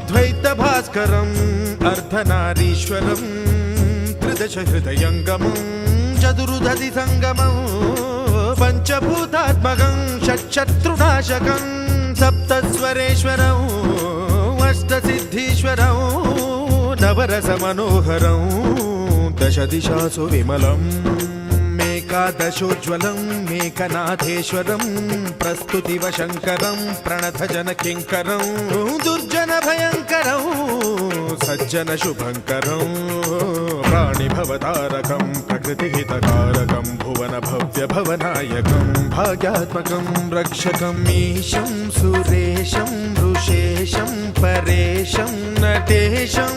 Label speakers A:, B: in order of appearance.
A: अद्वैतभास्करम् अर्धनारीश्वरं त्रिदशहृदयङ्गमं चतुर्दधि सङ्गमं पञ्चभूतात्मकं षट्शत्रुनाशकं सप्तस्वरेश्वरं अष्टसिद्धीश्वरं नवरसमनोहरं दशदिशासु विमलम् एकादशोज्ज्वलं मेकनाथेश्वरं प्रस्तुतिवशङ्करं प्रणतजनकिङ्करं दुर्जनभयङ्करं सज्जनशुभङ्करं प्राणिभवतारकं प्रकृतिहितकारकं भुवनभव्यभवनायकं भाग्यात्मकं रक्षकं ईशं सुरेशं ऋषेशं परेशं नटेशं